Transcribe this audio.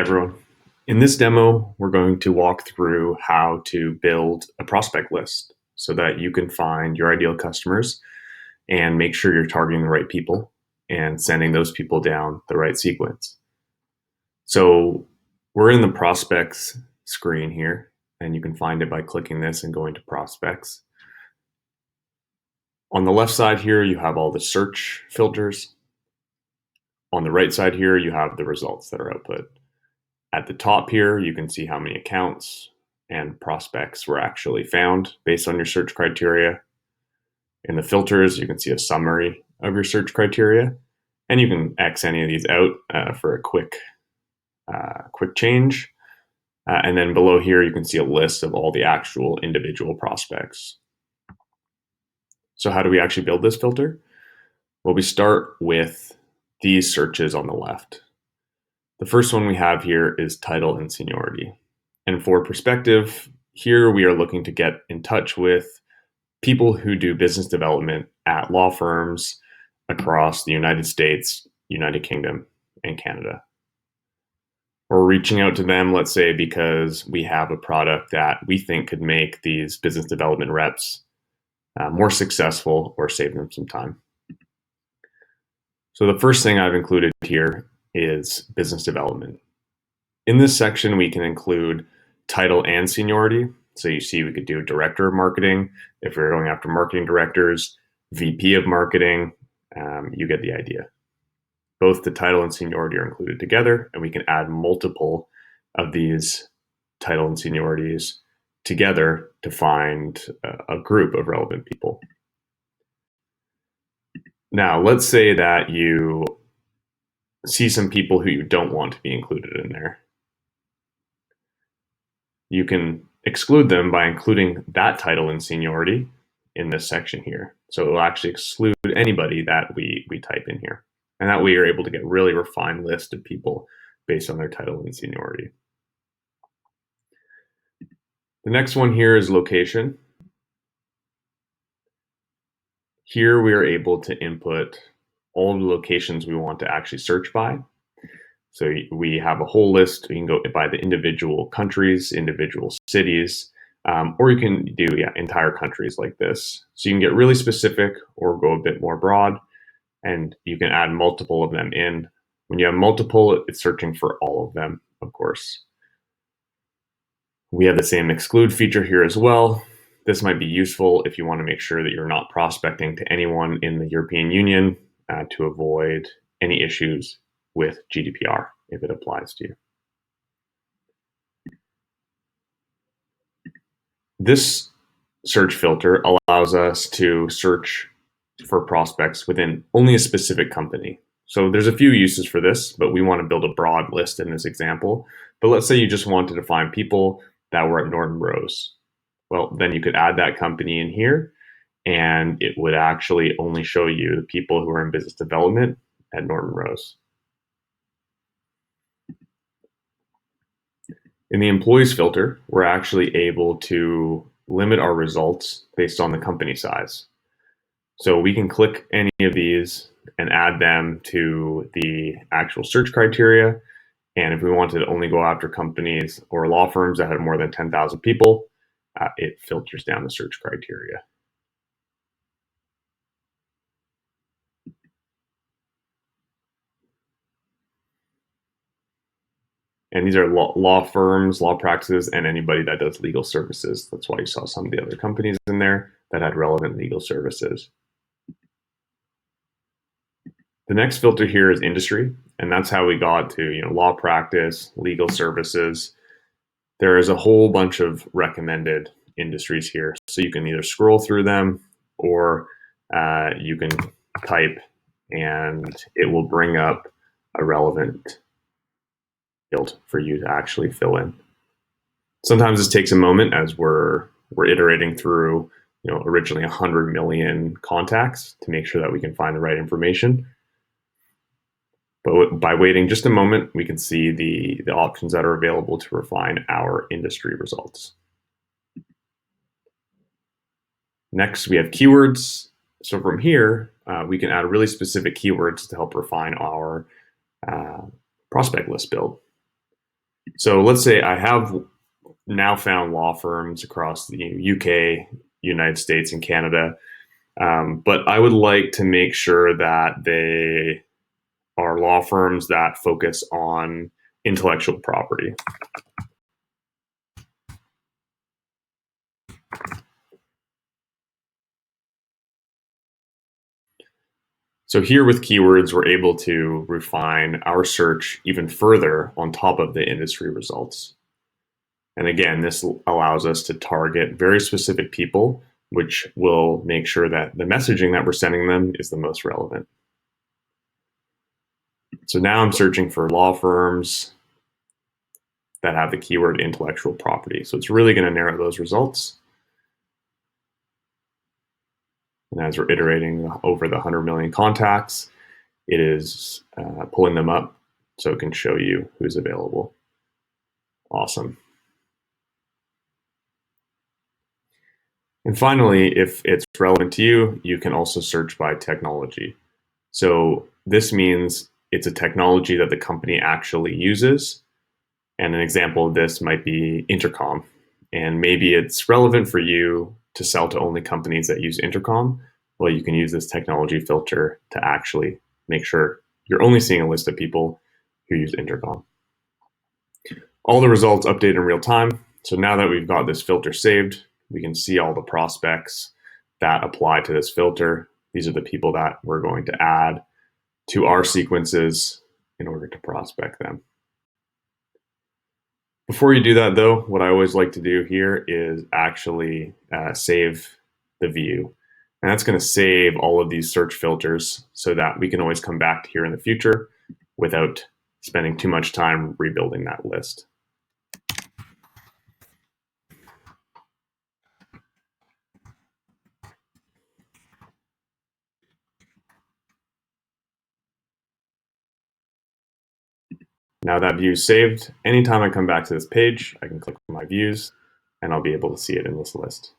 Everyone. In this demo, we're going to walk through how to build a prospect list so that you can find your ideal customers and make sure you're targeting the right people and sending those people down the right sequence. So we're in the prospects screen here, and you can find it by clicking this and going to prospects. On the left side here, you have all the search filters. On the right side here, you have the results that are output. At the top here, you can see how many accounts and prospects were actually found based on your search criteria. In the filters, you can see a summary of your search criteria, and you can X any of these out for a quick change. And then below here, you can see a list of all the actual individual prospects. So how do we actually build this filter? Well, we start with these searches on the left. The first one we have here is title and seniority. And for perspective, here we are looking to get in touch with people who do business development at law firms across the United States, United Kingdom, and Canada. We're reaching out to them, let's say, because we have a product that we think could make these business development reps more successful or save them some time. So the first thing I've included here is business development. In this section, we can include title and seniority. So you see we could do director of marketing. If we're going after marketing directors, VP of marketing, you get the idea. Both the title and seniority are included together, and we can add multiple of these title and seniorities together to find a group of relevant people. Now, let's say that you see some people who you don't want to be included in there. You can exclude them by including that title and seniority in this section here. So it will actually exclude anybody that we type in here. And that way you're able to get a really refined list of people based on their title and seniority. The next one here is location. Here we are able to input all the locations we want to actually search by. So we have a whole list. You can go by the individual countries, individual cities, or you can do entire countries like this. So you can get really specific or go a bit more broad, and you can add multiple of them in. When you have multiple, it's searching for all of them, of course. We have the same exclude feature here as well. This might be useful if you want to make sure that you're not prospecting to anyone in the European Union to avoid any issues with GDPR if it applies to you. This search filter allows us to search for prospects within only a specific company. So there's a few uses for this, but we want to build a broad list in this example. But let's say you just wanted to find people that were at Norton Rose. Well, then you could add that company in here, and it would actually only show you the people who are in business development at Norton Rose. In the employees filter, we're actually able to limit our results based on the company size. So we can click any of these and add them to the actual search criteria. And if we wanted to only go after companies or law firms that had more than 10,000 people, it filters down the search criteria. And these are law firms, law practices, and anybody that does legal services. That's why you saw some of the other companies in there that had relevant legal services. The next filter here is industry, and that's how we got to law practice, legal services. There is a whole bunch of recommended industries here. So you can either scroll through them or you can type and it will bring up a relevant field for you to actually fill in. Sometimes this takes a moment as we're iterating through originally 100 million contacts to make sure that we can find the right information. But by waiting just a moment, we can see the options that are available to refine our industry results. Next, we have keywords. So from here, we can add really specific keywords to help refine our prospect list build. So let's say I have now found law firms across the UK, United States, and Canada, but I would like to make sure that they are law firms that focus on intellectual property. So here with keywords, we're able to refine our search even further on top of the industry results. And again, this allows us to target very specific people, which will make sure that the messaging that we're sending them is the most relevant. So now I'm searching for law firms that have the keyword intellectual property. So it's really going to narrow those results. And as we're iterating over the 100 million contacts, it is pulling them up so it can show you who's available. Awesome. And finally, if it's relevant to you, you can also search by technology. So this means it's a technology that the company actually uses. And an example of this might be intercom. And maybe it's relevant for you to sell to only companies that use intercom. Well, you can use this technology filter to actually make sure you're only seeing a list of people who use intercom. All the results update in real time. So now that we've got this filter saved, we can see all the prospects that apply to this filter. These are the people that we're going to add to our sequences in order to prospect them. Before you do that though, what I always like to do here is actually save the view. And that's going to save all of these search filters so that we can always come back to here in the future without spending too much time rebuilding that list. Now that view is saved, anytime I come back to this page, I can click on my views and I'll be able to see it in this list.